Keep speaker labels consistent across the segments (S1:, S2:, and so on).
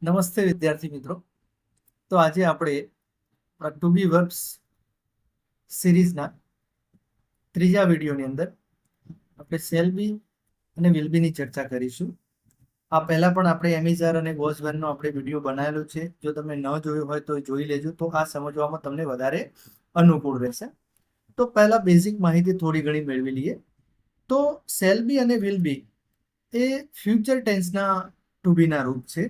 S1: નમસ્તે વિદ્યાર્થી મિત્રો. તો આજે આપણે ટુ બી વર્બ્સ સિરીઝના ત્રીજા વિડીયોની અંદર આપણે શેલ બી અને વિલ બીની ચર્ચા કરીશું. આ પહેલા પણ આપણે એમિઝાર અને વોઝ વનનો આપણે વિડીયો બનાવેલો છે. જો તમે ન જોયો હોય તો જોઈ લેજો, તો આ સમજવામાં તમને વધારે અનુકૂળ રહેશે. તો પહેલા બેઝિક માહિતી થોડી ઘણી મેળવી લઈએ. તો શેલ બી અને વિલ બી એ ફ્યુચર ટેન્સના ટુ બીના રૂપ છે.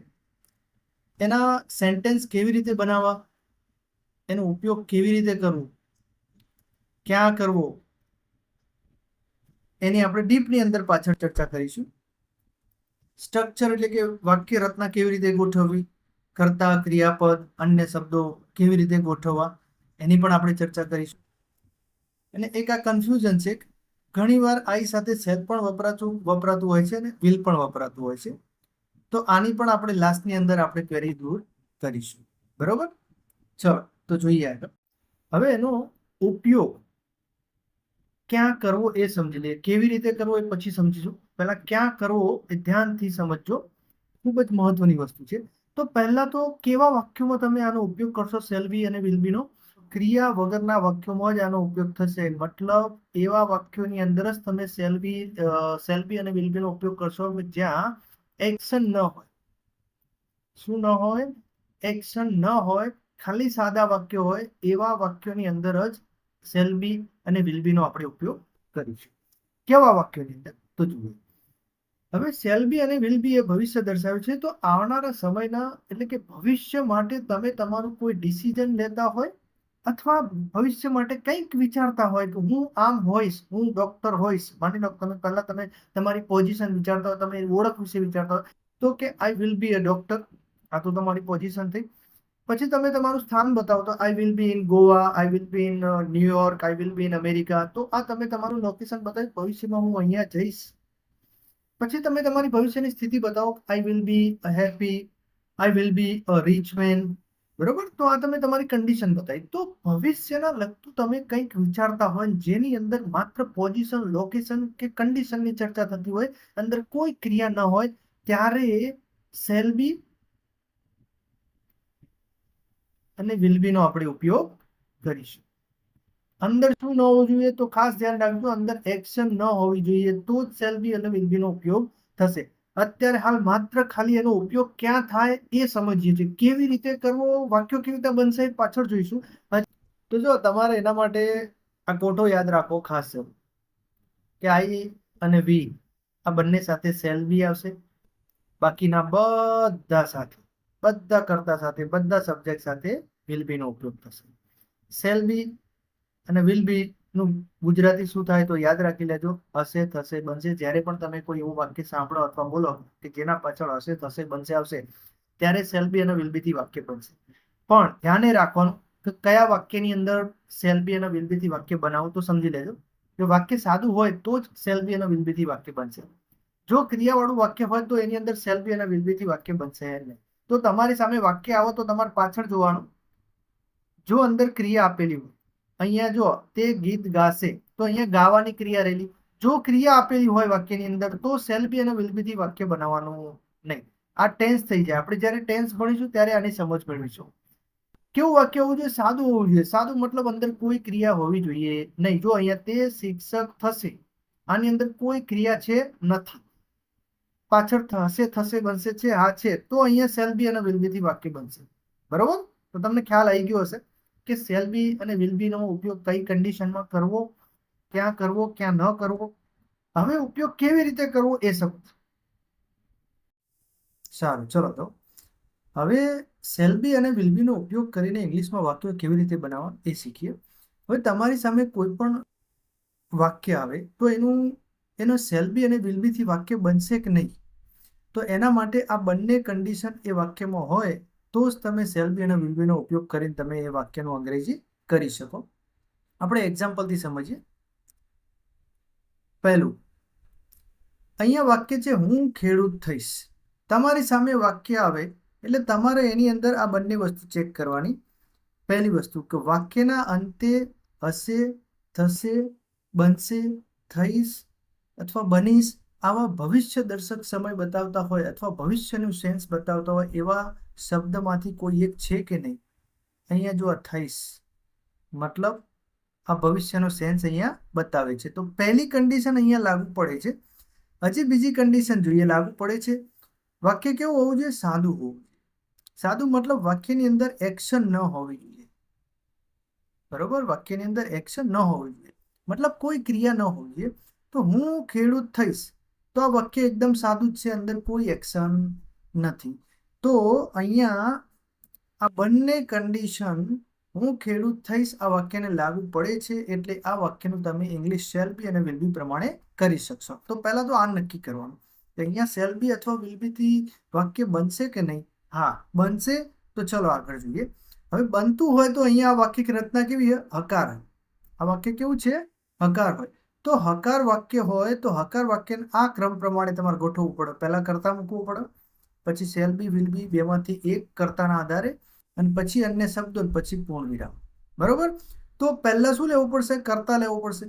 S1: એના સેન્ટેન્સ કેવી રીતે બનાવવા, એનો ઉપયોગ કેવી રીતે કરવો, ક્યાં કરવો, એની આપણે ડીપની અંદર પાછળ ચર્ચા કરીશું. સ્ટ્રક્ચર એટલે કે વાક્ય રચના કેવી રીતે ગોઠવવી, કર્તા, ક્રિયાપદ, અન્ય શબ્દો કેવી રીતે ગોઠવવા, એની પણ આપણે ચર્ચા કરીશું. અને એક આ કન્ફ્યુઝન છે, ઘણી વાર આઈ સાથે સેલ પણ વપરાતું હોય છે અને વિલ પણ વપરાતું હોય છે. તો આની પણ આપણે લાસ્ટની અંદર આપણે ક્વેરી દૂર કરીશું. બરોબર, ચલો તો જોઈએ આગળ. હવે એનો ઉપયોગ ક્યાં કરવો એ સમજી લઈએ. કેવી રીતે કરવો એ પછી સમજીશું. પહેલા ક્યાં કરવો એ ધ્યાનથી સમજજો, ખૂબ જ મહત્વની વસ્તુ છે. તો પહેલા તો કેવા વાક્યોમાં તમે આનો ઉપયોગ કરશો શેલ બી અને વિલ બીનો? ક્રિયા વગરના વાક્યોમાં જ આનો ઉપયોગ થશે. મતલબ એવા વાક્યોની અંદર જ તમે શેલ બી અને વિલ બીનો ઉપયોગ કરશો જ્યાં એક્શન ન હોય. શું ન હોય? એક્શન ન હોય, ખાલી સાદા વાક્યો હોય. એવા વાક્યોની અંદર જ શેલ બી અને વિલ બીનો આપણે ઉપયોગ કરીશું. કેવા વાક્યોની અંદર? તો જુઓ. હવે શેલ બી અને વિલ બી એ ભવિષ્ય દર્શાવે છે. તો આવનારા સમયના એટલે કે ભવિષ્ય માટે તમે તમારું કોઈ ડિસિઝન લેતા હોય અથવા ભવિષ્ય માટે કંઈક વિચારતા હોય કે હું આમ હોઈશ, હું ડોક્ટર હોઈશ. માની લો તમે પહેલા તમે તમારી પોઝિશન વિચારતા હોય, તમે ઓળખ વિશે વિચારતા હોય, તો કે આઈ વિલ બી અ ડોક્ટર. આ તો તમારી પોઝિશન થઈ. પછી તમે તમારું સ્થાન બતાવો તો આઈ will B in Goa, I will B in New York, I will B in America. તો આ તમે તમારું લોકેશન બતાવી ભવિષ્યમાં હું અહીંયા જઈશ. પછી તમે તમારી ભવિષ્યની સ્થિતિ બતાવો, I will be happy, I will be a rich man. બરોબર, તો આ તમે તમારી કન્ડિશન બતાવી. તો ભવિષ્યના લગતું તમે કંઈક વિચારતા હોય જેની અંદર માત્ર પોઝિશન, લોકેશન કે કન્ડિશનની ચર્ચા થતી હોય, અંદર કોઈ ક્રિયા ન હોય, ત્યારે શેલ બી અને વિલ બી નો આપણે ઉપયોગ કરીશું. અંદર શું ન હોવું જોઈએ? તો ખાસ ધ્યાન રાખજો, અંદર એક્શન ન હોવી જોઈએ, તો જ શેલ બી અને વિલ બી નો ઉપયોગ થશે. અત્યારે હાલ માત્ર ખાલી એનો ઉપયોગ ક્યાં થાય એ સમજીએ છીએ. કેવી રીતે કરવો, વાક્યો કેવી રીતે બનશે એ પાછળ જોઈશું. તો જો તમારે એના માટે આ કોઠો યાદ રાખો ખાસ છે કે આઈ અને વી આ બંને સાથે શેલ બી આવશે. બાકીના બધા સાથે, બધા કર્તા સાથે, બધા સબ્જેક્ટ સાથે વિલ બી નો ઉપયોગ થશે. શેલ બી અને વિલ બી નું ગુજરાતી શું થાય તો યાદ રાખી લેજો, હશે, થશે, બનશે. જ્યારે પણ તમે કોઈ એવું વાક્ય સાંભળો અથવા બોલો કે જેના પાછળ હશે, થશે, બનશે આવશે, ત્યારે શેલ બી અને વિલ બી થી વાક્ય બનશે. પણ ધ્યાને રાખવાનું કે કયા વાક્યની અંદર શેલ બી અને વિલ બી થી વાક્ય બનાવો. તો સમજી લેજો, જો વાક્ય સાદું હોય તો જ શેલ બી અને વિલ બી થી વાક્ય બનશે. જો ક્રિયાવાળું વાક્ય હોય તો એની અંદર શેલ બી અને વિલ બી થી વાક્ય બનશે નહીં. તો તમારી સામે વાક્ય આવો તો તમારે પાછળ જોવાનું. જો અંદર ક્રિયા આપેલી હોય, અહીંયા જો તે ગીત ગાશે, તો અહીંયા ગાવાની ક્રિયા રહેલી. જો ક્રિયા આપેલી હોય વાક્યની અંદર તો શેલ બી અને વિલ બી થી વાક્ય બનાવવાનું નહીં. આ ટેન્સ થઈ જાય. આપણે જ્યારે ટેન્સ ભણીશું ત્યારે આની સમજ મેળવીશું. કેવું વાક્ય હોવું જોઈએ? સાદું હોવું જોઈએ. સાદું મતલબ અંદર કોઈ ક્રિયા હોવી જોઈએ નહીં. જો અહીંયા તે શિક્ષક થશે, આની અંદર કોઈ ક્રિયા છે નથી, પાછળ થશે, થશે, બનશે છે, હા છે, તો અહીંયા શેલ બી અને વિલ બી થી વાક્ય બનશે. બરોબર, તો તમને ખ્યાલ આવી ગયો હશે કે શેલ બી અને વિલ બી નો ઉપયોગ કઈ કન્ડિશનમાં કરવો, ક્યાં કરવો, ક્યાં ન કરવો. હવે ઉપયોગ કેવી રીતે કરવો એ સમજ. સારું, ચલો તો હવે શેલ બી અને વિલ બી નો ઉપયોગ કરીને ઇંગ્લિશમાં વાક્યો કેવી રીતે બનાવવા એ શીખીએ. હવે તમારી સામે કોઈ પણ વાક્ય આવે તો એનો શેલ બી અને વિલ બી થી વાક્ય બનશે કે નહીં? તો એના માટે આ બંને કન્ડિશન એ વાક્યમાં હોય તો જ તમે શેલ બી અને વિલ બી નો ઉપયોગ કરીને તમે એ વાક્યનું અંગ્રેજી કરી શકો. આપણે એક્ઝામ્પલથી સમજીએ. પહેલું, અહીંયા વાક્ય છે હું ખેડૂત થઈશ. તમારી સામે વાક્ય આવે એટલે તમારે એની અંદર આ બંને વસ્તુ ચેક કરવાની. પહેલી વસ્તુ કે વાક્યના અંતે હશે, થશે, બનશે, થઈશ અથવા બનીશ આવા ભવિષ્ય દર્શક સમય બતાવતા હોય અથવા ભવિષ્યનું સેન્સ બતાવતા હોય એવા શબ્દમાંથી કોઈ એક છે કે નહીં? અહીંયા જો 28 મતલબ આ ભવિષ્યનો સેન્સ અહીંયા બતાવે છે, તો પહેલી કન્ડિશન અહીંયા લાગુ પડે છે. હજી બીજી કન્ડિશન જોઈએ લાગુ પડે છે. વાક્ય કેવું હોવું જોઈએ? સાદું હોવું જોઈએ. સાદું મતલબ વાક્યની અંદર એક્શન ન હોવી જોઈએ. બરોબર, વાક્યની અંદર એક્શન ન હોવી જોઈએ, મતલબ કોઈ ક્રિયા ન હોવી જોઈએ. તો હું ખેડૂત થઈશ, તો આ વાક્ય એકદમ સાદું જ છે, અંદર કોઈ એક્શન નથી. તો અહીંયા આ બંને કન્ડિશન હું ખેડૂત થઈશ આ વાક્યને લાગુ પડે છે, એટલે આ વાક્યનું તમે ઇંગ્લિશ શેલ બી અને વિલ બી પ્રમાણે કરી શકશો. તો પહેલા તો આ નક્કી કરવાનું કે અહીંયા શેલ બી અથવા વિલ બી થી વાક્ય બનશે કે નહીં. હા બનશે, તો ચલો આગળ જોઈએ. હવે બનતું હોય તો અહીંયા આ વાક્ય રચના કેવી છે? હકાર. આ વાક્ય કેવું છે? હકાર હોય. તો હકાર વાક્ય હોય તો હકાર વાક્યને આ ક્રમ પ્રમાણે તમારે ગોઠવવું પડે. પહેલા કર્તા મૂકવું પડે, પછી શેલ બી વિલ બી બેમાંથી એક કર્તાના આધારે, અને પછી અન્ય શબ્દો, પછી પૂર્ણ વિરામ. બરોબર. તો પહેલા શું લેવું પડશે? કર્તા લેવું પડશે.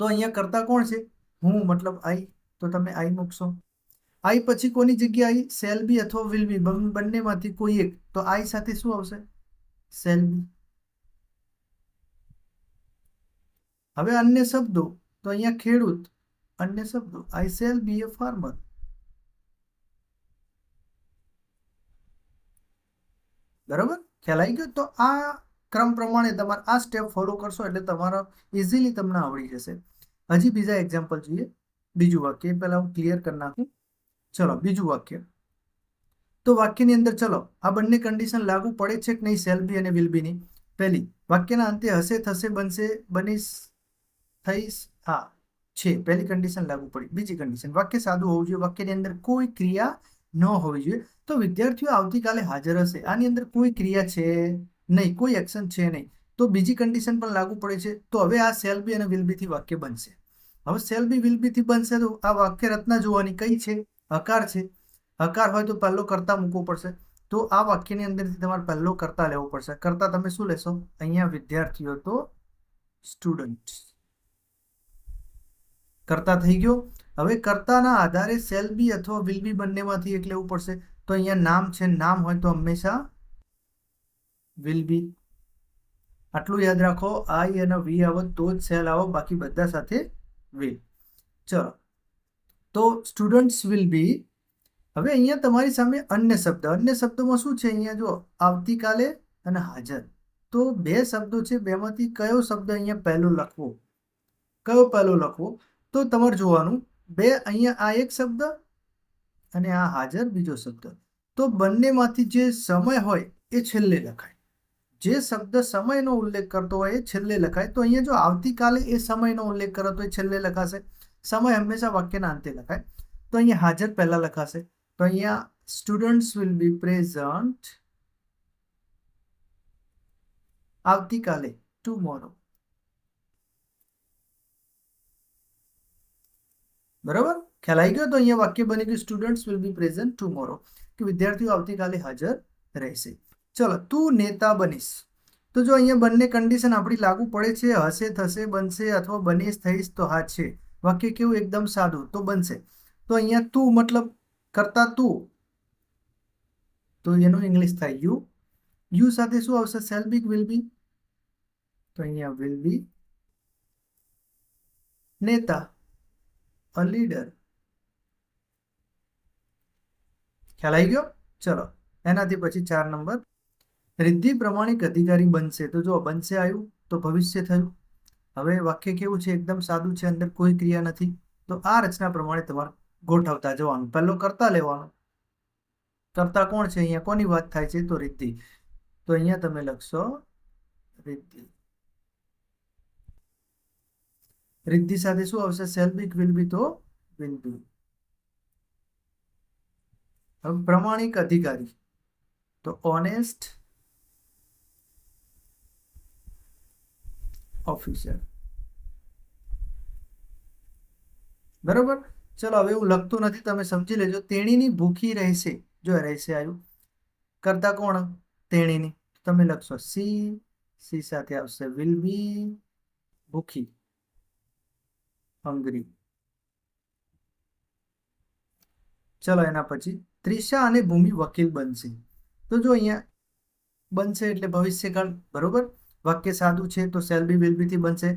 S1: તો અહીંયા કર્તા કોણ છે? હું, મતલબ આઈ. તો તમે આઈ મૂકશો. આઈ પછી કોની જગ્યાએ આઈ? શેલ બી અથવા વિલ બી, બંનેમાંથી કોઈ એક. તો આઈ સાથે શું આવશે? Shall be. હવે અન્ય શબ્દો, તો અહીંયા ખેડૂત, અન્ય શબ્દો આઈ શેલ બી એ ફાર્મર. બરોબર, ખ્યાલ આવી ગયો? તો આ ક્રમ પ્રમાણે તમારે આ સ્ટેપ ફોલો કરશો એટલે તમારો ઇઝીલી તમને આવડી જશે. હજી બીજા એક્ઝામ્પલ જોઈએ. બીજું વાક્ય પહેલા હું ક્લિયર કરી નાખું. ચલો બીજું વાક્ય. તો વાક્યની અંદર ચલો આ બંને કન્ડિશન લાગુ પડે છે કે નહીં? શેલ બી અને વિલ બી ની. પહેલી, વાક્યના અંતે હશે, થશે, બનશે, બનીશ, થઈશ, હા છે, પહેલી કન્ડિશન લાગુ પડી. બીજી કન્ડિશન, વાક્ય સાદું હોવું જોઈએ, વાક્યની અંદર કોઈ ક્રિયા ન હોવી જોઈએ. તો વિદ્યાર્થીઓ આવતીકાલે હાજર હશે, આની અંદર કોઈ ક્રિયા છે નહીં, કોઈ એક્શન છે નહીં, તો બીજી કન્ડિશન પણ લાગુ પડે છે. તો હવે આ શેલ બી અને વિલ બી થી વાક્ય બનશે. હવે શેલ બી વિલ બી થી બનશે તો આ વાક્ય રચના જોવાની કઈ છે? હકાર છે. હકાર હોય તો પહેલો કર્તા મૂકવો પડશે. તો આ વાક્યની અંદરથી તમારે પહેલો કર્તા લેવો પડશે. કર્તા તમે શું લેશો? અહીંયા વિદ્યાર્થીઓ તો સ્ટુડન્ટ કર્તા થઈ ગયો. હવે કર્તાના આધારે શેલ બી અથવા વિલ બી બંનેમાંથી એક લેવું પડશે. તો અહીંયા નામ છે, નામ હોય તો હંમેશા વિલ બી. આટલું યાદ રાખો, આઈ અને વી આવો તો જ શેલ આવો, બાકી બધા સાથે વિલ. ચલો, તો સ્ટુડન્ટ્સ વિલ બી. હવે અહીંયા તમારી સામે અન્ય શબ્દ. અન્ય શબ્દોમાં શું છે? અહીંયા જો આવતીકાલે અને હાજર. તો બે શબ્દો છે, બેમાંથી કયો શબ્દ અહીંયા પહેલો લખવો? કયો પહેલો લખવો? તો તમારે જોવાનું, બે અહીંયા આ એક શબ્દ અને આ હાજર બીજો શબ્દ. તો બંનેમાંથી જે સમય હોય એ છેલ્લે લખાય. જે શબ્દ સમયનો ઉલ્લેખ કરતો હોય એ છેલ્લે લખાય. તો અહીંયા જો આવતીકાલે એ સમયનો ઉલ્લેખ કરો તો એ છેલ્લે લખાશે. સમય હંમેશા વાક્યના અંતે લખાય. તો અહીંયા હાજર પહેલા લખાશે. તો અહીંયા સ્ટુડન્ટ્સ વિલ બી પ્રેઝન્ટ આવતીકાલે, ટુમોરો. બરાબર, ખ્યાલ આવી ગયો? તો અહીંયા વાક્ય બની ગયું students will be present tomorrow, કે વિદ્યાર્થીઓ આવતીકાલે હાજર રહેશે. ચલો, તું નેતા બનીશ. તો જો અહીંયા બંને કન્ડિશન આપણી લાગુ પડે છે, હશે, થશે, બનશે અથવા બનીશ, થઈશ, તો હા છે. વાક્ય કેવું? એકદમ સાદું, તો બનશે. તો અહીંયા તું મતલબ કરતા તું, તો એનું ઇંગ્લિશ થાય યુ. યુ સાથે શું આવશે? Shall be, will be. તો અહીંયા વિલ બી. નેતા, અ લીડર. ખ્યાલ આવી ગયો? ચલો, એનાથી પછી 4 નંબર, રિદ્ધિ પ્રમાણિક અધિકારી બનશે. તો જો બનશે આવ્યું તો ભવિષ્ય થયું. હવે વાક્ય કેવું છે? એકદમ સાદું છે, અંદર કોઈ ક્રિયા નથી. તો આ રચના પ્રમાણે તમારે ગોઠવતા જવાનું. પહેલો કર્તા લેવાનો. કર્તા કોણ છે? અહીંયા કોની વાત થાય છે? તો રિદ્ધિ. તો અહીંયા તમે લખશો રિદ્ધિ. રિદ્ધિ સાથે શું આવશે? શેલ બી, વિલ બી, તો વિલ બી. હવે પ્રમાણિક અધિકારી, તો ઓનેસ્ટ ઓફિસર. બરોબર. ચલો, હવે હું લખતો નથી, તમે સમજી લેજો. તેણીની ભૂખી રહેશે. જો રહેશે આવ્યું. કરતા કોણ? તેણીની. તમે લખશો સી. સી સાથે આવશે વિલ બી, ભૂખી, હંગરી. ચલો એના પછી ત્રિષા અને ભૂમિ વકીલ બનશે. તો જો અહીંયા બનશે એટલે ભવિષ્યકાળ, બરોબર. વાક્ય સાદું છે તો શેલ બી વિલ બી થી બનશે.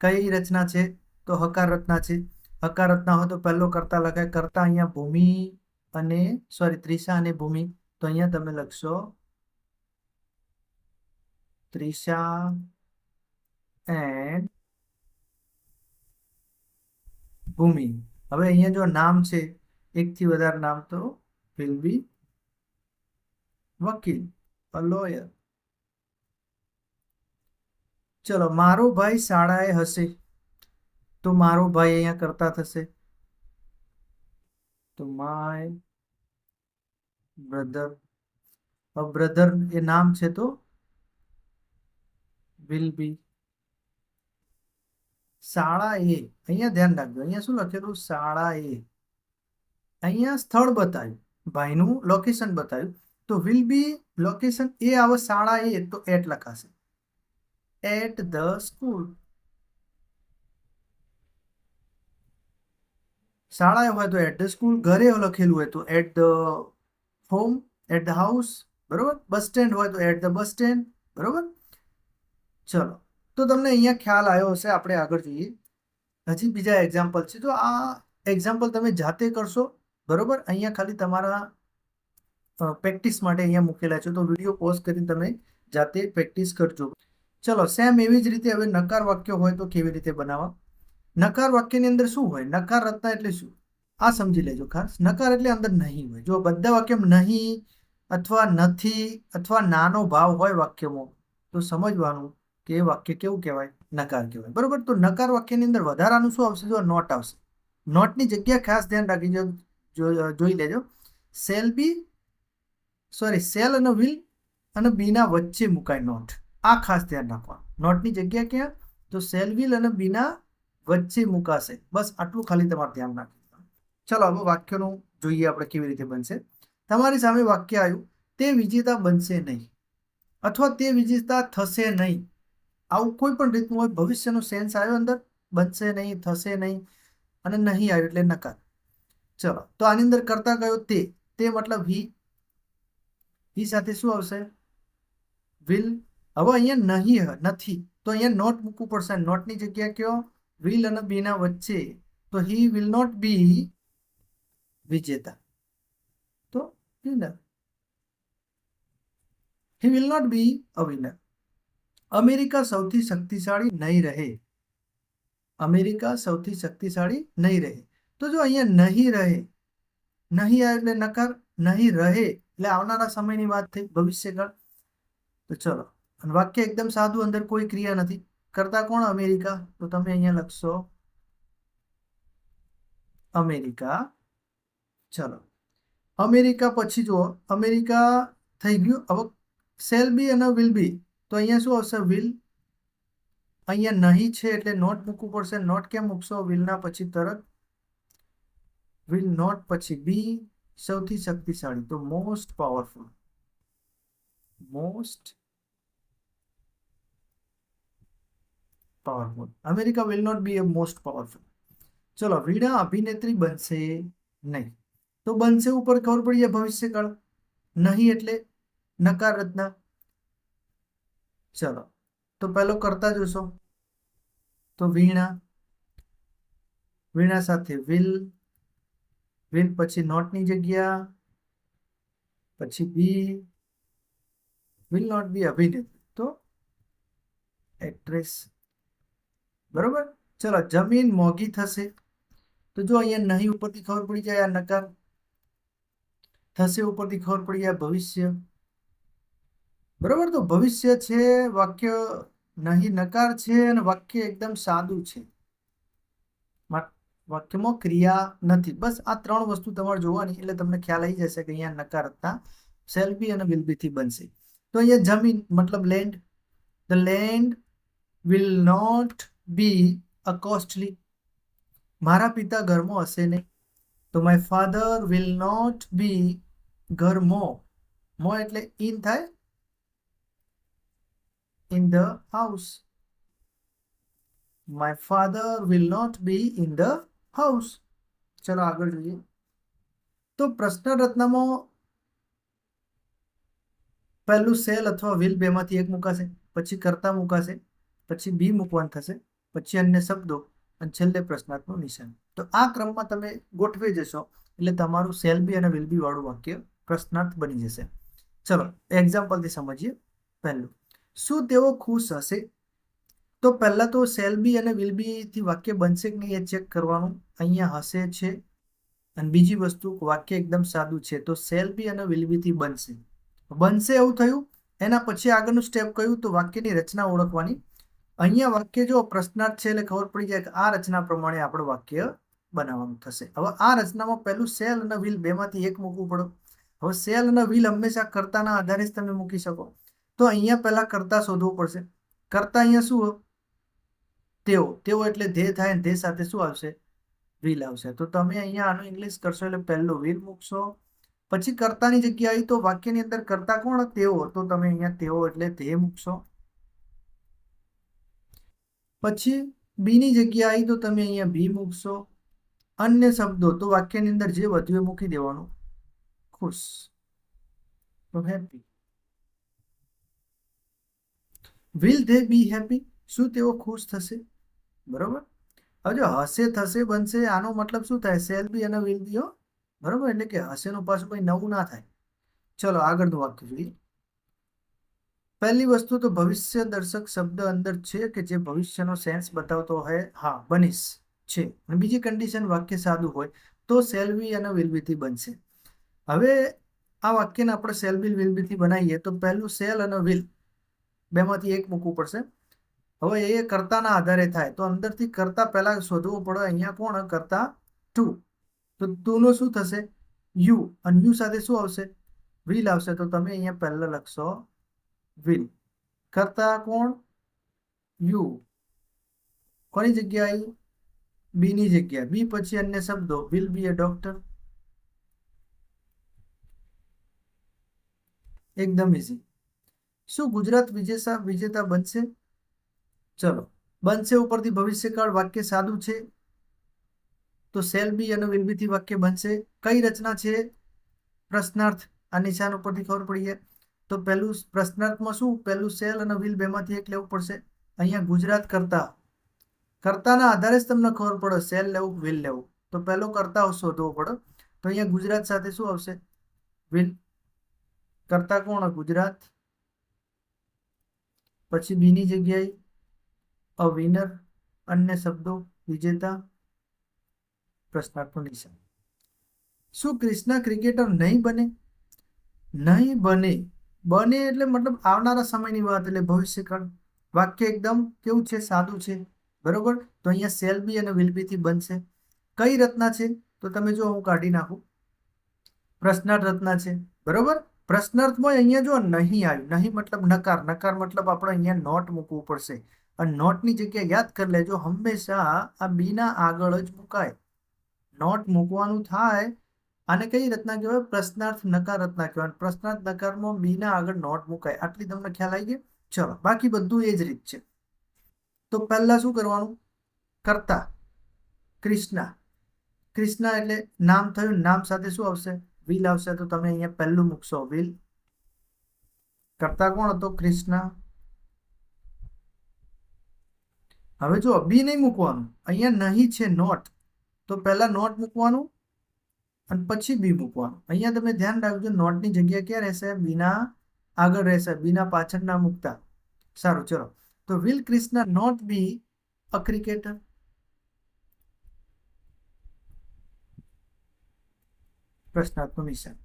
S1: કઈ રચના છે? તો હકાર રચના છે. હકાર રચના હોય તો પહેલો કર્તા લખાય. કર્તા અહીંયા ભૂમિ અને ત્રિષા અને ભૂમિ, તો અહીંયા તમે લખશો ત્રિષા એન્ડ ભૂમિ. હવે અહીંયા જો નામ છે એકથી વધારે નામ, તો વિલ બી વકીલ, અ લોયર. ચલો મારો ભાઈ શાળાએ હશે, તો મારો ભાઈ અહીંયા કરતા થશે, તો માય બ્રધર. બ્રધર એ નામ છે તો વિલ બી. શાળા એ, અહીંયા ધ્યાન રાખજો, અહીંયા શું લખેલું? શાળા એ. અહીંયા સ્થળ બતાવ્યું, ભાઈનું લોકેશન બતાવ્યું, તો વિલ બી લોકેશન એ આવે. શાળા એ તો એટ લખાશે, એટ ધ સ્કૂલ. શાળાએ હોય તો એટ ધ સ્કૂલ, ઘરે લખેલું હોય તો at the home, at the house, બરોબર. બસ સ્ટેન્ડ હોય તો એટ ધ બસ સ્ટેન્ડ, બરોબર. ચલો, તો તમને અહીંયા ખ્યાલ આવ્યો હશે. આપણે આગળ જોઈએ. હજી બીજા એક્ઝામ્પલ છે, તો આ એક્ઝામ્પલ તમે જાતે કરશો, બરોબર. અહીંયા ખાલી તમારા પ્રેક્ટિસ માટે અહીંયા મૂકેલા છે, તો વિડીયો પોઝ કરીને તમે જાતે પ્રેક્ટિસ કરજો. ચલો સેમ એવી જ રીતે હવે નકાર વાક્ય હોય તો કેવી રીતે બનાવવા. નકાર વાક્યની અંદર શું હોય? નકાર રચના એટલે શું? આ સમજી લેજો ખાસ. નકાર એટલે અંદર નહીં હોય. જો બધા વાક્યમાં નહીં અથવા નથી અથવા નાનો ભાવ હોય વાક્યમાં, તો સમજવાનું કે એ વાક્ય કેવું કહેવાય? નકાર કહેવાય, બરોબર. તો નકાર વાક્યની અંદર વધારાનું શું આવશે? જો નોટ આવશે. નોટની જગ્યા ખાસ ધ્યાન રાખી જોઈ લેજો. સેલ બી સેલ અને વિલ અને બીના વચ્ચે મુકાય નોટ. આ ખાસ ધ્યાન રાખવાનું. નોટની જગ્યા ક્યાં? તો સેલ વિલ અને બીના વચ્ચે મુકાશે. બસ આટલું ખાલી તમારે ધ્યાન રાખવાનું. ચલો હવે વાક્યનું જોઈએ આપણે કેવી રીતે બનશે. તમારી સામે વાક્ય આવ્યું, તે વિજેતા બનશે નહીં અથવા તે વિજેતા થશે નહીં. આવું કોઈ પણ રીતનું હોય, ભવિષ્યનો સેન્સ આવ્યો અંદર, બનશે નહીં, થશે નહીં, અને નહીં આવ્યું એટલે નકાર. ચલો, તો આની અંદર કરતા કયો? તે મતલબ હી સાથે શું આવશે? વિલ. હવે અહીંયા નહીં નથી, તો અહીંયા નોટ મૂકવું પડશે. નોટની જગ્યા કયો? વિલ અને બી ના વચ્ચે, તો હી વિલ નોટ બી વિજેતા, તો winner. He will not be a winner. America સૌથી શક્તિશાળી નહીં રહે. અમેરિકા સૌથી શક્તિશાળી નહીં રહે. તો જો અહીંયા નહીં રહે, નહીં આવે એટલે નકાર. નહીં રહે એટલે આવનારા સમયની વાત થઈ, ભવિષ્યકાળ. તો ચલો, વાક્ય એકદમ સાદું, અંદર કોઈ ક્રિયા નથી. કરતા કોણ? અમેરિકા. તો તમે અહીંયા લખશો અમેરિકા. ચલો, અમેરિકા પછી જુઓ, અમેરિકા થઈ ગયું. હવે સેલ બી અને વિલ બી, તો અહીંયા શું આવશે? વિલ. અહીંયા નહીં છે એટલે નોટ મૂકવું પડશે. નોટ કેમ મૂકશો? વિલના પછી તરત વિલ નોટ પછી બી. સૌથી શક્તિશાળી તો most powerful. Most powerful. America will not be a most powerful. ચલો, વીણા અભિનેત્રી બનશે નહીં. તો બનશે ઉપર ખબર પડી જાય ભવિષ્યકાળ. નહીં એટલે નકાર રચના. ચલો, તો પહેલો કરતા જોશો, તો વીણા. વીણા સાથે વિલ. વિલ પછી નોટની જગ્યા, પછી બી. વિલ નોટ બી અભિનેત્રી, તો એક્ટ્રેસ, બરોબર. ચલો, જમીન મોંઘી થશે. તો જો અહીંયા નહીં ઉપરથી ખબર પડી જાય આ નકાર. થશે ઉપરથી ખબર પડી જાય ભવિષ્ય, બરોબર. તો ભવિષ્ય છે, વાક્ય નહીં નકાર છે, અને વાક્ય એકદમ સાદું છે. વાક્યમાં ક્રિયા નથી. બસ આ ત્રણ વસ્તુ તમારે જોવાની, એટલે તમને ખ્યાલ આવી જશે કે અહીંયા નકાર હતા શેલ બી અને વિલ બી થી બનશે. તો અહીંયા જમીન મતલબ land. The land will not be a costly. મારા પિતા ઘરમાં હશે નહીં. તો my father will not be ઘરમાં. મો એટલે ઇન થાય, in the house. My father will not be in the house. ચલો આગળ જોઈએ. તો પ્રશ્ન રચનામાં પહેલું સેલ અથવા વ્હીલ બેમાંથી એક મુકાશે, પછી કર્તા મુકાશે, પછી બી મૂકવાનું થશે, પછી અન્ય શબ્દો અને છેલ્લે પ્રશ્નાર્થનું નિશાન. તો આ ક્રમમાં તમે ગોઠવી જશો એટલે તમારું સેલ બી અને વિલ બી વાળું વાક્ય પ્રશ્નાર્થ બની જશે. ચલો એક્ઝામ્પલથી સમજીએ. પહેલું, શું તેઓ ખુશ હશે? તો પહેલા તો સેલ બી અને વિલ બી થી વાક્ય બનશે કે નહીં એ ચેક કરવાનું. અહીંયા હશે છે અને બીજી વસ્તુ વાક્ય એકદમ સાદું છે તો સેલ બી અને વિલ બી થી બનશે. બનશે એવું થયું, એના પછી આગળનું સ્ટેપ કયું તો વાક્યની રચના ઓળખવાની. અહીંયા વાક્ય જો પ્રશ્નાર્થ છે એટલે ખબર પડી જાય કે આ રચના પ્રમાણે આપણું વાક્ય બનાવવાનું થશે. હવે આ રચનામાં પહેલું સેલ અને વિલ બેમાંથી એક મૂકવું પડે. હવે સેલ અને વિલ હંમેશા કર્તાના આધારે જ તમે મૂકી શકો. તો અહીંયા પહેલા કર્તા શોધવું પડશે. કર્તા અહીંયા શું? તેઓ. તેઓ એટલે ધ્યેય થાય ને ધ્યેય સાથે શું આવશે? વિલ આવશે. તો તમે અહીંયા આનું ઇંગ્લિશ કરશો એટલે પહેલું વિલ મૂકશો. પછી કર્તાની જગ્યાએ તો વાક્યની અંદર કર્તા કોણ? તેઓ. તો તમે અહીંયા તેઓ એટલે ધ્યેય મૂકશો. પછી બીની જગ્યાએ તો તમે અહીંયા બી મૂકશો. અન્ય શબ્દો તો વાક્યની અંદર જે વધ્યું એ મૂકી દેવાનું. ખુશ તો happy. Will they B happy? શું તેઓ ખુશ થશે? બરોબર. હવે જો હશે થશે બનશે આનો મતલબ શું થાય? સેલ બી અને વિલ બી. બરોબર, એટલે કે હશેનું પાછું કંઈ નવું ના થાય. ચલો આગળનું વાક્ય જોઈએ. પહેલી વસ્તુ તો ભવિષ્ય દર્શક શબ્દ અંદર છે કે જે ભવિષ્યનો સેન્સ બતાવતો હોય. હા, બનીશ છે. અને બીજી કન્ડિશન વાક્ય સાદું હોય તો સેલ બી અને વિલ બી થી બનશે. હવે આ વાક્યને આપણે સેલ બી વિલ બી થી બનાવીએ તો પહેલું સેલ અને વિલ બેમાંથી એક મૂકવું પડશે. હવે એ કર્તાના આધારે થાય તો અંદરથી કર્તા પહેલા શોધવું પડે. અહીંયા કોણ કર્તા? ટુ. તો ટુ નું શું થશે? યુ. અને યુ સાથે શું આવશે? વિલ આવશે. તો તમે અહીંયા પહેલા લખશો વિલ. કર્તા કોણ? યુ. કોની જગ્યાએ? બી ની જગ્યાએ. બી પછી અન્ય શબ્દો. Will be a doctor. એકદમ ઇઝી. શું ગુજરાત વિજેતા બનશે? ચલો, બનશે ઉપરથી ભવિષ્યકાળ વાક્ય સાદું છે તો સેલ બી અને વિલ બી થી વાક્ય બનશે. કઈ રચના છે? પ્રશ્નાર્થ. આ નિશાન ઉપરથી ખબર પડી જાય. તો પહેલું પ્રશ્નાર્થમાં શું? પહેલું સેલ અને વિલ બેમાંથી એક લેવું પડશે. અહીંયા ગુજરાત કર્તા. કર્તાના આધારે જ તમને ખબર પડે સેલ લેવું વિલ લેવું. તો પહેલો કર્તા શોધવો પડે. તો અહીંયા ગુજરાત સાથે શું આવશે? વિલ. કર્તા કોણ? ગુજરાત. પછી બીની જગ્યાએ અ વિનર. અન્ય શબ્દો વિજેતા. પ્રશ્નાર્થનું નિશાન. શું કૃષ્ણા ક્રિકેટર નહીં બને? નહીં બને. બને એટલે મતલબ આવનારા સમયની વાત એટલે ભવિષ્યકાળ. વાક્ય એકદમ કેવું છે? સાદું છે. બરોબર. તો અહીંયા સેલ બી અને વિલ બી થી બનશે. કઈ રચના છે? તો તમે જો હું કાઢી નાખું. પ્રશ્નાર્થ રચના છે. બરોબર. પ્રશ્નાર્થમાં અહીંયા જો નહીં આવ્યું. નહીં મતલબ નકાર. નકાર મતલબ આપણે અહીંયા નોટ મૂકવું પડશે. અને નોટની જગ્યાએ યાદ કરી લેજો હંમેશા આ બીના આગળ જ મુકાય. નોટ મૂકવાનું થાય. આને કઈ રચના કહેવાય? પ્રશ્નાર્થ નકાર રચના કહેવાય. પ્રશ્નાર્થ નકારમાં બીના આગળ નોટ મુકાય. આટલી તમને ખ્યાલ આવી ગઈ? ચલો, બાકી બધું એ જ રીત છે. તો પહેલા શું કરવાનું? કર્તા કૃષ્ણા. કૃષ્ણા એટલે નામ થયું. નામ સાથે શું આવશે? વિલ આવશે. તો તમે અહીંયા પહેલું મૂકશો વિલ. કર્તા કોણ હતો? કૃષ્ણા. હવે જો બી નહીં મૂકવાનું. અહીંયા નહીં છે નોટ. તો પહેલા નોટ મૂકવાનું અને પછી બી મૂકવાનું. અહીંયા તમે ધ્યાન રાખજો નોટની જગ્યા ક્યાં રહેશે? બીના આગળ રહેશે. બીના પાછળ ના મૂકતા. સારું, ચલો. તો will Krishna not be a cricketer? પ્રશ્નાર્થનું નિશાન.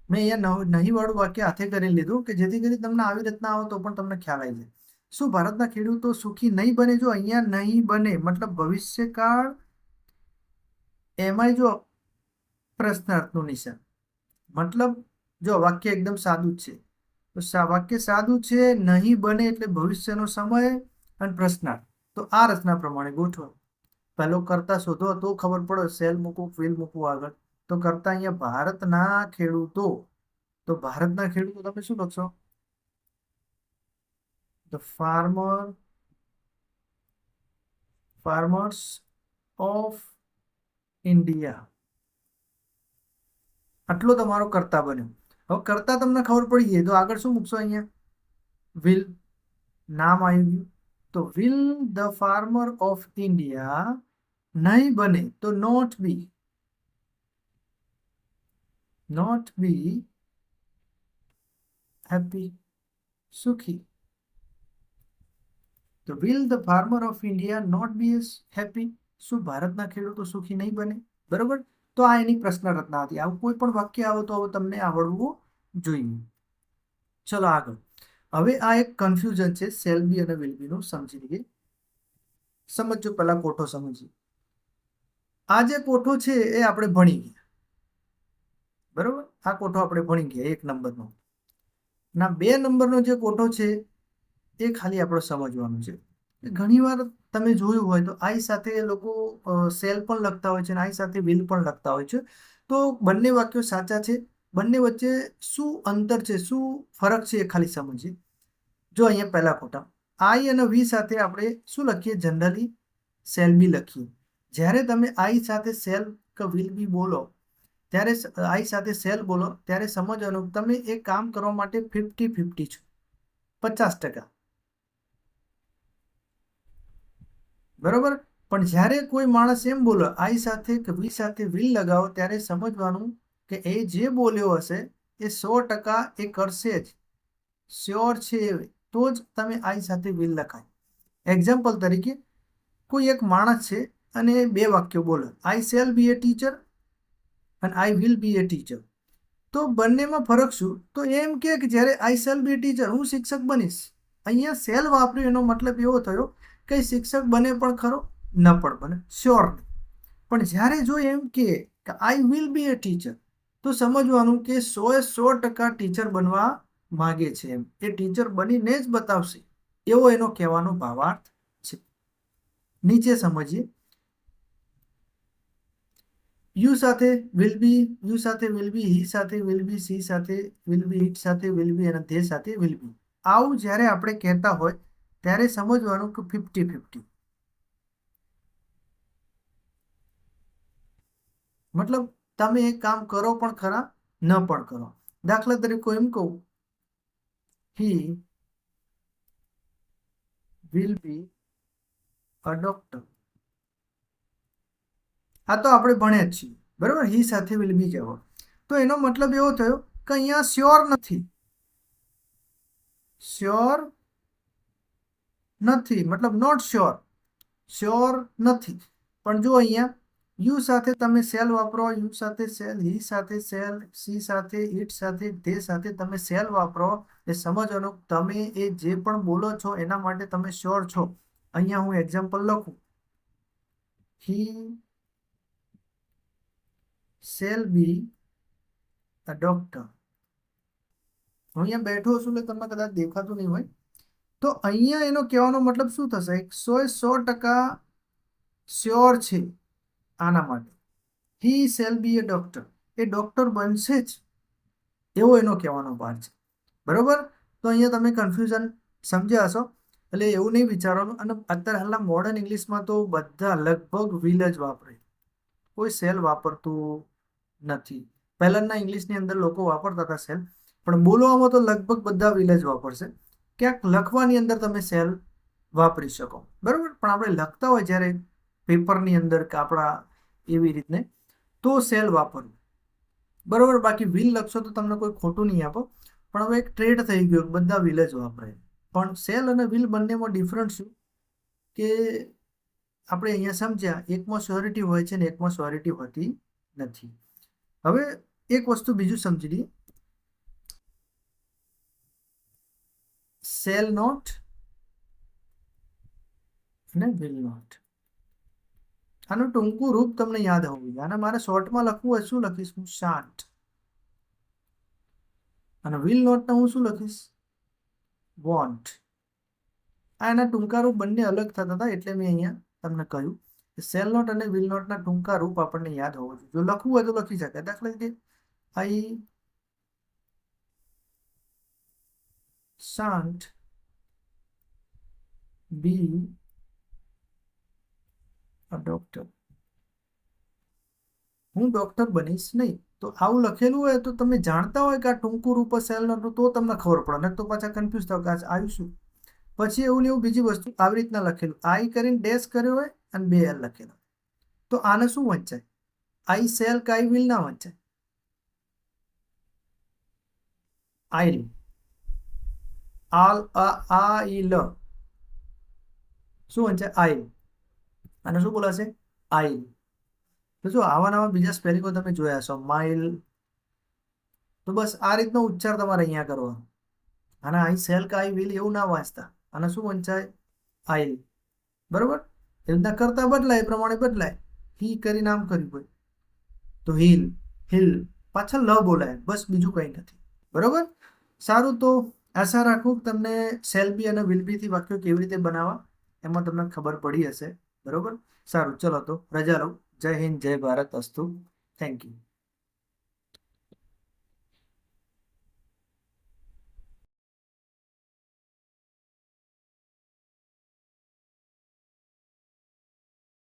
S1: મેં અહીંયા નહીં વાળું વાક્ય હાથે કરી લીધું કે જેથી કરી તમને આવી રીતના આવો તો પણ તમને ખ્યાલ આવી જાય. શું ભારતના ખેડૂતો સુખી નહીં બને? જો અહીંયા નહીં બને મતલબ ભવિષ્યકાળ. એમાંય જો પ્રશ્નાર્થનું નિશાન. મતલબ જો વાક્ય એકદમ સાદું છે તો વાક્ય સાદું છે. નહીં બને એટલે ભવિષ્યનો સમય અને પ્રશ્નાર્થ. તો આ રચના પ્રમાણે ગોઠવો. પહેલો કરતા શોધો તો ખબર પડે. સેલ મૂકવું વિલ મૂકવું આગળ. તો કરતા અહીંયા ભારતના ખેડૂતો. તો ભારતના ખેડૂતો તમે શું લખશો? The farmers of India. આટલો તમારો કર્તા બન્યો. હવે કર્તા તમને ખબર પડી ગઈ તો આગળ શું મૂકશો? અહીંયા વિલ નામ આવી ગયું. તો will the farmer of India નહીં બને તો નોટ બી હેપી, સુખી. તો will the farmer of India not be happy? શું ભારતના ખેડૂતો સુખી નહીં બને? બરોબર. તો આ એની પ્રશ્ન રચના હતી. આવું કોઈ પણ વાક્ય આવે તો હવે તમને આવડવું જોઈએ. ચલો આગળ. હવે આ એક કન્ફ્યુઝન છે શેલ બી અને વિલ બી નું, સમજી લઈએ. સમજો, પહેલા કોઠો સમજીએ. આ જે કોઠો છે એ આપણે ભણી ગયા, બરોબર. આ કોઠો આપણે ભણી ગયા 1 નંબરનો. ના 2 નંબરનો જે કોઠો છે એ ખાલી આપણે સમજવાનું છે. ઘણી વાર તમે જોયું હોય તો આઈ સાથે લોકો સેલ પણ લખતા હોય છે અને આઈ સાથે વિલ પણ લખતા હોય છે. તો બંને વાક્યો સાચા છે. બંને વચ્ચે શું અંતર છે, શું ફરક છે એ ખાલી સમજીએ. જો અહીંયા પહેલા કોઠા આઈ અને વી સાથે આપણે શું લખીએ? જનરલી સેલ બી લખીએ. જ્યારે તમે આઈ સાથે સેલ કે વિલ બી બોલો, ત્યારે આઈ સાથે સેલ બોલો ત્યારે સમજવાનું તમે એ કામ કરવા માટે 50-50 છો, 50%. બરોબર. પણ જ્યારે કોઈ માણસ એમ બોલો આઈ સાથે કે વી સાથે વિલ લગાવો ત્યારે સમજવાનું કે એ જે બોલ્યો હશે એ 100% એ કરશે જ, શ્યોર છે એ, તો જ તમે આઈ સાથે વિલ લખાય. એક્ઝામ્પલ તરીકે કોઈ એક માણસ છે અને 2 વાક્યો બોલે, આઈ શેલ બી એ ટીચર અને આઈ વિલ બી એ ટીચર. તો બંનેમાં ફરક શું? તો એમ કે જ્યારે આઈ શેલ બી ટીચર, હું શિક્ષક બનીશ. અહીંયા સેલ વાપર્યું એનો મતલબ એવો થયો કે શિક્ષક બને પણ ખરો, ન પણ બને, શ્યોર નહીં. પણ જ્યારે જો એમ કે આઈ વિલ બી એ ટીચર, તો સમજવાનું કે 100% ટીચર બનવા માગે છે, એમ એ ટીચર બનીને જ બતાવશે, એવો એનો કહેવાનો ભાવાર્થ છે. નીચે સમજીએ. યુ સાથે વિલ બી, યુ સાથે વિલ બી, હી સાથે વિલ બી, સી સાથે વિલ બી, ઇટ સાથે વિલ બી અને ધે સાથે વિલ બી. આવું જ્યારે આપણે કહેતા હોય ત્યારે સમજવાનું કે 50-50. મતલબ તમે એક કામ કરો પણ ખરા, ન પણ કરો. દાખલા તરીકે એમ કહું, he will be a doctor. આ તો આપણે ભણ્યા જ છીએ, બરાબર. હી સાથે વિલ બી કહેવો તો એનો મતલબ એવો થયો કે અહીંયા શ્યોર નથી, શ્યોર નથી મતલબ નોટ શ્યોર, શ્યોર નથી. પણ જો અહીંયા યુ સાથે તમે સેલ વાપરો, યુ સાથે સેલ, હી સાથે સેલ, સી સાથે, ઇટ સાથે, ધે સાથે તમે સેલ વાપરો એ સમજવાનું તમે એ જે પણ બોલો છો એના માટે તમે શ્યોર છો. અહીંયા હું એક્ઝામ્પલ લખું, હી શેલ બી અ ડોક્ટર. હું અહીંયા બેઠો છું એટલે તમને કદાચ દેખાતું નહીં હોય. તો અહીંયા એનો કહેવાનો મતલબ શું થશે? 100% શ્યોર છે આના માટે. He shall be a doctor, a doctor બનશે જ, એવો એનો કહેવાનો ભાર છે. બરોબર. તો અહીંયા તમે કન્ફ્યુઝન સમજ્યા હશો. એટલે એવું નહીં વિચારવાનું. અને અત્યારે હાલના મોડર્ન ઇંગ્લિશમાં તો બધા લગભગ વિલ જ વાપરે, કોઈ સેલ વાપરતું નથી. પહેલાંના ઇંગ્લિશની અંદર લોકો વાપરતા હતા સેલ, પણ બોલવામાં તો લગભગ બધા વિલ જ વાપરશે. ક્યાંક લખવાની અંદર તમે સેલ વાપરી શકો, બરાબર. પણ આપણે લખતા હોય જ્યારે પેપરની અંદર કે આપણા એવી રીતને, તો સેલ વાપરવું, બરાબર. બાકી વિલ લખશો તો તમને કોઈ ખોટું નહીં આપો. પણ હવે એક ટ્રેડ થઈ ગયો, બધા વિલ જ વાપરે. પણ સેલ અને વિલ બંનેમાં ડિફરન્સ શું કે આપણે અહીંયા સમજ્યા, એકમાં શ્યોરિટી હોય છે ને એકમાં શ્યોરિટી હોતી નથી. હવે એક વસ્તુ બીજું સમજી લઈએ. સેલ નોટ અને વિલ નોટ, આનું ટૂંકું રૂપ તમને યાદ હોવું જોઈએ. અને મારે શોર્ટમાં લખવું હોય શું લખીશ? હું શાન્ટ. અને વિલ નોટને હું શું લખીશ? વોન્ટ. આ એના ટૂંકા રૂપ બંને અલગ થતા હતા એટલે મેં અહીંયા તમને કહ્યું કે સેલ નોટ અને વિલ નોટના ટૂંકા રૂપ આપણને યાદ હોવું જોઈએ. જો લખવું હોય તો લખી શકાય. દાખલા તરીકે આઈ શાન્ટ બી અ ડોક્ટર. હું ડોક્ટર બનીશ નહીં. તો આવું લખેલું હોય તો તમે જાણતા હોય કે આ ટૂંકું રૂપ સેલનો તો તમને ખબર પડે, નહીં તો પાછા કન્ફ્યુઝ થાવ કે આ આવ્યું શું. પછી એવું ને એવું બીજી વસ્તુ આવી રીતના લખેલું, આઈ કરીને ડેશ કર્યો હોય અને 2 એલ લખેલો, તો આને શું વંચાય? આઈ સેલ કે આઈ વિલ ના વંચાય. આઈલ, આ ઈ લ શું વંચાય? આઈલ. અને શું બોલાશે? આઈલ. તો જો આવા નવા બીજા સ્પેલિંગો તમે જોયા છો, માઇલ. તો બસ આ રીતનો ઉચ્ચાર તમારે અહીંયા કરવાનો. અને આઈ સેલ કે આઈ વિલ એવું ના વાંચતા. અને શું વંચાય? આઈલ. બરોબર? એ રીતના કરતા બદલાય એ પ્રમાણે બદલાય. હી કરીને આમ કર્યું હોય તો હિલ, હિલ પાછળ લ બોલાય, બસ બીજું કંઈ નથી. બરોબર? સારું, તો આશા રાખું કે તમને શેલ બી અને વિલ બી થી વાક્યો કેવી રીતે બનાવવા એમાં તમને ખબર પડી હશે. બરોબર? સારું, ચલો તો રજા લઉં. જય હિન્દ, જય ભારત, અસ્તુ. Thank you.